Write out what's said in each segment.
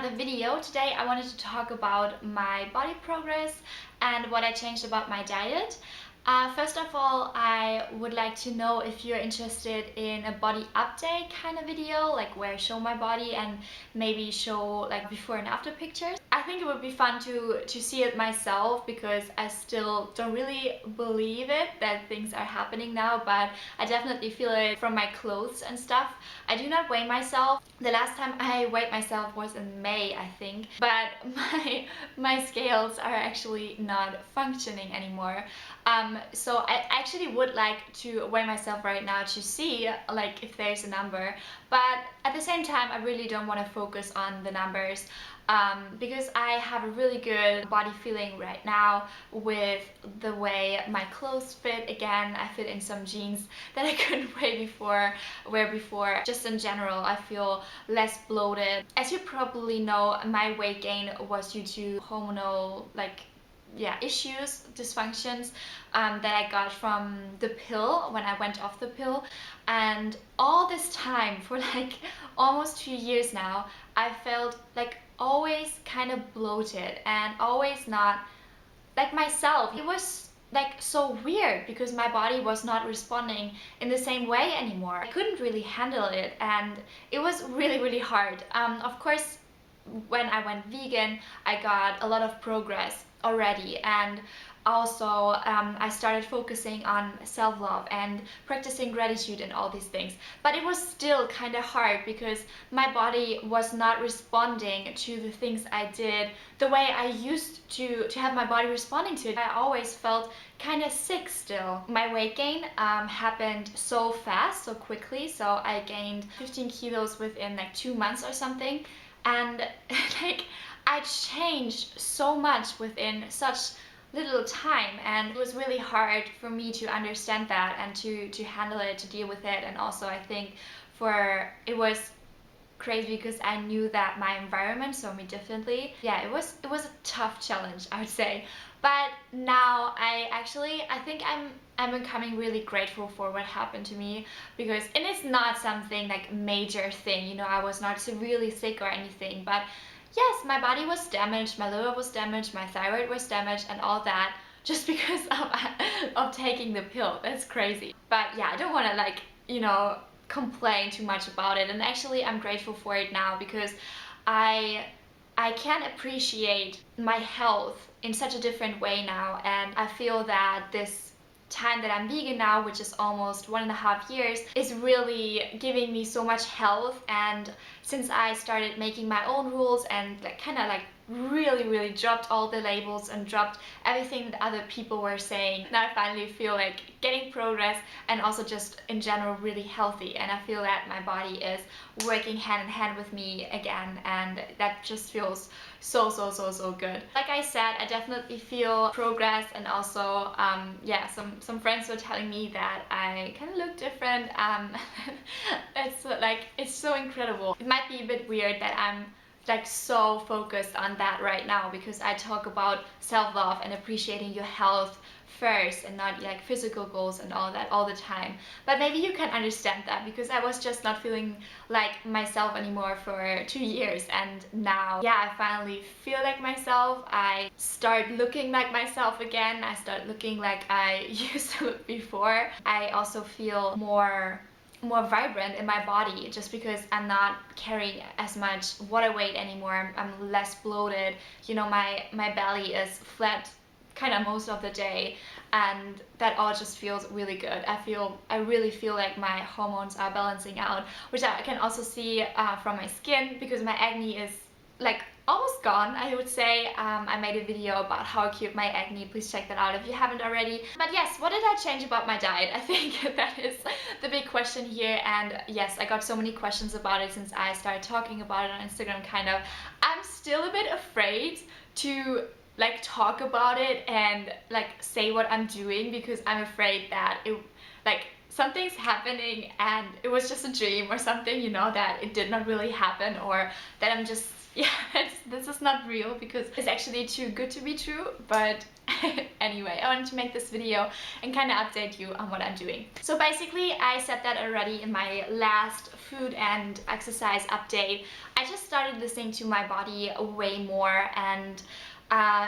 another video. Today I wanted to talk about my body progress and what I changed about my diet. First of all, I would like to know if you're interested in a body update kind of video, like where I show my body and maybe show like before and after pictures. I think it would be fun to see it myself because I still don't really believe it that things are happening now, but I definitely feel it from my clothes and stuff. I do not weigh myself. The last time I weighed myself was in May, I think, but my scales are actually not functioning anymore. So I actually would like to weigh myself right now to see like if there's a number, but at the same time I really don't want to focus on the numbers because I have a really good body feeling right now with the way my clothes fit. Again, I fit in some jeans that I couldn't wear before. Just in general, I feel less bloated. As you probably know, my weight gain was due to hormonal issues, dysfunctions that I got from the pill when I went off the pill. And all this time, for like almost 2 years now, I felt like always kind of bloated and always not like myself. It was like so weird because my body was not responding in the same way anymore. I couldn't really handle it and it was really hard. Of course, when I went vegan, I got a lot of progress already, and also I started focusing on self-love and practicing gratitude and all these things. But it was still kind of hard because my body was not responding to the things I did the way I used to have my body responding to it. I always felt kind of sick still. My weight gain happened so fast, so quickly. So I gained 15 kilos within like 2 months or something. And like I changed so much within such little time, and it was really hard for me to understand that and to handle it, to deal with it. And also I think it was crazy because I knew that my environment saw me differently. Yeah, it was a tough challenge, I would say. But now I think I'm becoming really grateful for what happened to me, because and it's not something like major thing, you know, I was not severely sick or anything, but yes, my body was damaged, my liver was damaged, my thyroid was damaged and all that just because of taking the pill. That's crazy. But yeah, I don't want to like, you know, complain too much about it, and actually I'm grateful for it now because I can appreciate my health in such a different way now. And I feel that this time that I'm vegan now, which is almost 1.5 years, is really giving me so much health. And since I started making my own rules and like kind of like really dropped all the labels and dropped everything that other people were saying, now I finally feel like getting progress and also just in general really healthy. And I feel that my body is working hand in hand with me again, and that just feels so good. Like I said, I definitely feel progress, and also yeah, some friends were telling me that I kind of look different. It's so incredible. It might be a bit weird that I'm like so focused on that right now, because I talk about self-love and appreciating your health first and not like physical goals and all that all the time. But maybe you can understand that because I was just not feeling like myself anymore for 2 years, and now yeah, I finally feel like myself. I start looking like myself again. I start looking like I used to look before. I also feel more vibrant in my body just because I'm not carrying as much water weight anymore. I'm less bloated. You know, my belly is flat kind of most of the day, and that all just feels really good. I really feel like my hormones are balancing out, which I can also see from my skin, because my acne is like almost gone, I would say. I made a video about how I cured my acne. Please check that out if you haven't already. But yes, what did I change about my diet? I think that is the big question here. And yes, I got so many questions about it since I started talking about it on Instagram, kind of. I'm still a bit afraid to like talk about it and like say what I'm doing, because I'm afraid that it like something's happening and it was just a dream or something, you know, that it did not really happen, or that I'm just yeah, this is not real, because it's actually too good to be true. But anyway, I wanted to make this video and kind of update you on what I'm doing. So basically, I said that already in my last food and exercise update. I just started listening to my body way more and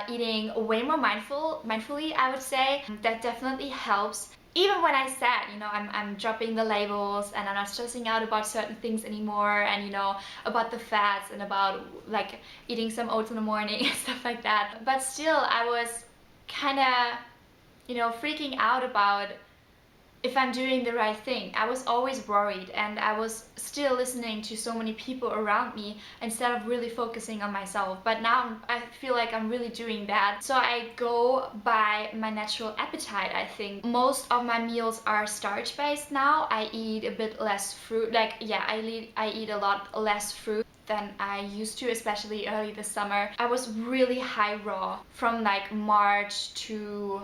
eating way more mindfully, I would say. That definitely helps. Even when I said, you know, I'm dropping the labels and I'm not stressing out about certain things anymore, and you know, about the fats and about like eating some oats in the morning and stuff like that. But still, I was kind of, you know, freaking out about if I'm doing the right thing. I was always worried, and I was still listening to so many people around me instead of really focusing on myself. But now I feel like I'm really doing that. So I go by my natural appetite, I think. Most of my meals are starch based now. I eat a bit less fruit. Like, yeah, I eat a lot less fruit than I used to, especially early this summer. I was really high raw from like March to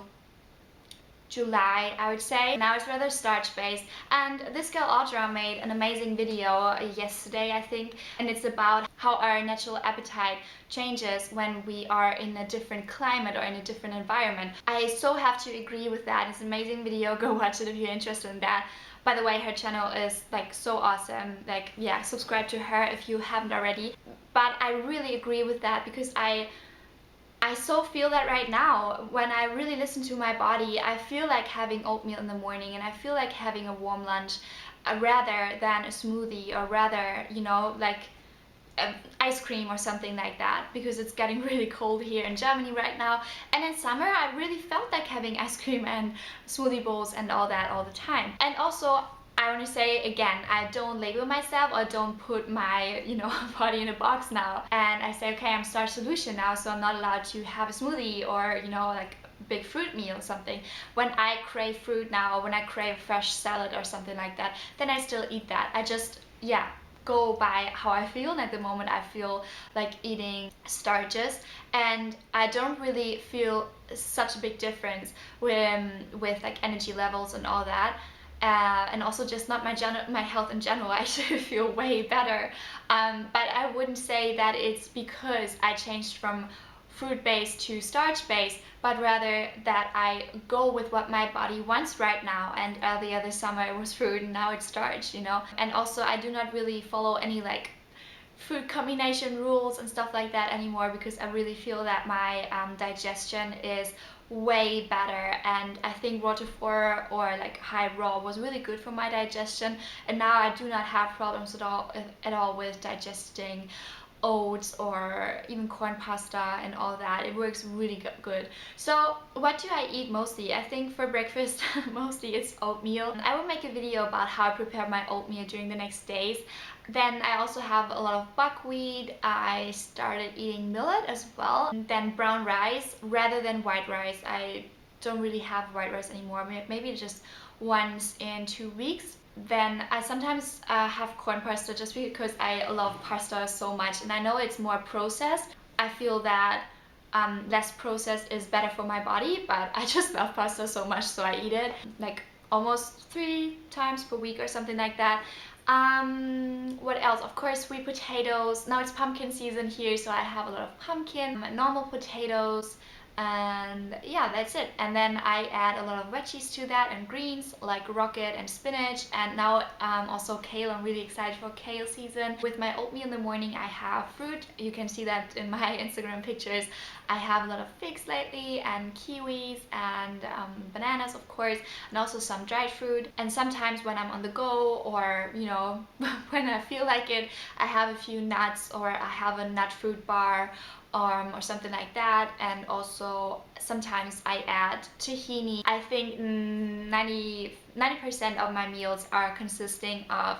July, I would say. Now it's rather starch based. And this girl Audra made an amazing video yesterday, I think, and it's about how our natural appetite changes when we are in a different climate or in a different environment. I so have to agree with that. It's an amazing video. Go watch it if you're interested in that. By the way, her channel is like so awesome. Like, yeah, subscribe to her if you haven't already. But I really agree with that, because I so feel that right now. When I really listen to my body, I feel like having oatmeal in the morning, and I feel like having a warm lunch rather than a smoothie, or rather, you know, like ice cream or something like that, because it's getting really cold here in Germany right now. And in summer, I really felt like having ice cream and smoothie bowls and all that all the time. And also, I want to say again, I don't label myself or don't put my, you know, body in a box now. And I say, okay, I'm Starch Solution now, so I'm not allowed to have a smoothie or, you know, like big fruit meal or something. When I crave fruit now, or when I crave fresh salad or something like that, then I still eat that. I just, yeah, go by how I feel. And at the moment, I feel like eating starches, and I don't really feel such a big difference with like energy levels and all that. And also just not my health in general. I should feel way better. But I wouldn't say that it's because I changed from fruit-based to starch-based, but rather that I go with what my body wants right now. And earlier this summer it was fruit, and now it's starch, you know. And also I do not really follow any like food combination rules and stuff like that anymore, because I really feel that my digestion is way better. And I think rotifor or like high raw was really good for my digestion, and now I do not have problems at all with digesting oats or even corn pasta and all that. It works really good. So what do I eat mostly? I think for breakfast mostly it's oatmeal. I will make a video about how I prepare my oatmeal during the next days. Then I also have a lot of buckwheat. I started eating millet as well. And then brown rice rather than white rice. I don't really have white rice anymore. Maybe just once in 2 weeks. Then I sometimes have corn pasta, just because I love pasta so much, and I know it's more processed. I feel that less processed is better for my body, but I just love pasta so much, so I eat it like almost 3 times per week or something like that. What else? Of course, sweet potatoes. Now it's pumpkin season here, so I have a lot of pumpkin, normal potatoes, and yeah, that's it. And then I add a lot of veggies to that, and greens like rocket and spinach, and now also kale. I'm really excited for kale season. With my oatmeal in the morning, I have fruit. You can see that in my Instagram pictures. I have a lot of figs lately, and kiwis, and bananas, of course, and also some dried fruit. And sometimes when I'm on the go, or you know, when I feel like it, I have a few nuts, or I have a nut fruit bar, or something like that. And also sometimes I add tahini. I think 90% of my meals are consisting of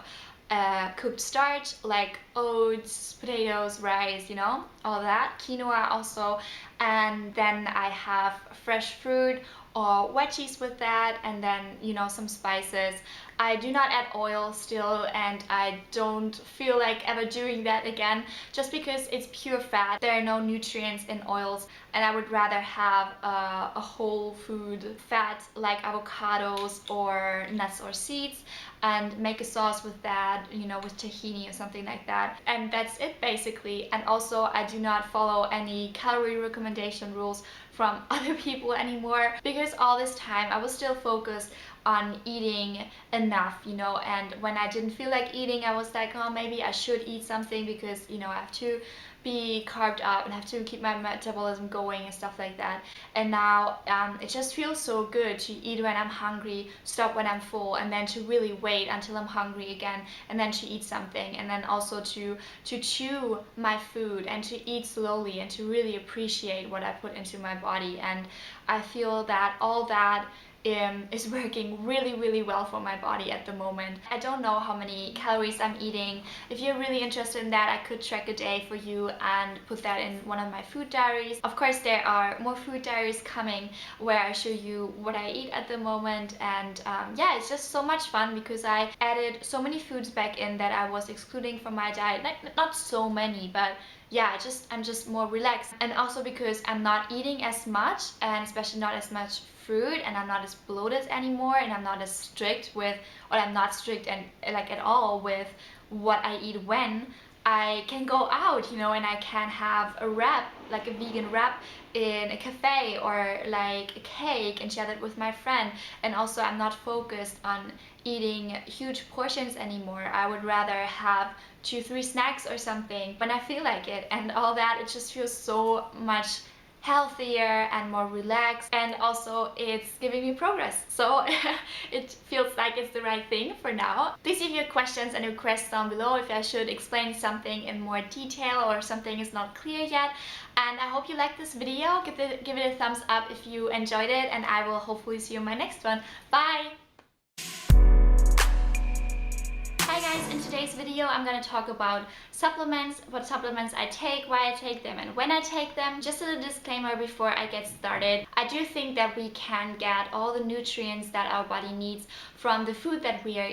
cooked starch, like oats, potatoes, rice, you know, all that. Quinoa also and then I have fresh fruit or veggies with that, and then some spices. I do not add oil still, and I don't feel like ever doing that again, just because it's pure fat. There are no nutrients in oils, and I would rather have a whole food fat like avocados or nuts or seeds, and make a sauce with that, with tahini or something like that. And that's it basically. And also I do not follow any calorie recommendation rules from other people anymore, because all this time I was still focused on eating enough, and when I didn't feel like eating, I was like, oh, maybe I should eat something, because I have to be carved up and have to keep my metabolism going and stuff like that. And now it just feels so good to eat when I'm hungry, stop when I'm full, and then to really wait until I'm hungry again, and then to eat something, and then also to chew my food and to eat slowly and to really appreciate what I put into my body. And I feel that all that is working really well for my body at the moment. I don't know how many calories I'm eating. If you're really interested in that, I could track a day for you and put that in one of my food diaries. Of course, there are more food diaries coming where I show you what I eat at the moment, and yeah, it's just so much fun because I added so many foods back in that I was excluding from my diet. Not so many, but yeah, I'm just more relaxed. And also because I'm not eating as much, and especially not as much fruit, and I'm not as bloated anymore, and I'm not as strict with, or I'm not strict and like at all with what I eat when. I can go out, and I can have a wrap, like a vegan wrap in a cafe, or like a cake, and share that with my friend. And also I'm not focused on eating huge portions anymore. I would rather have 2-3 snacks or something when I feel like it, and all that. It just feels so much healthier and more relaxed, and also it's giving me progress, so it feels like it's the right thing for now. Please leave your questions and requests down below if I should explain something in more detail or something is not clear yet. And I hope you liked this video. Give it a thumbs up if you enjoyed it, and I will hopefully see you in my next one. Bye! Hi guys, in today's video I'm going to talk about supplements, what supplements I take, why I take them, and when I take them. Just a little disclaimer before I get started. I do think that we can get all the nutrients that our body needs from the food that we are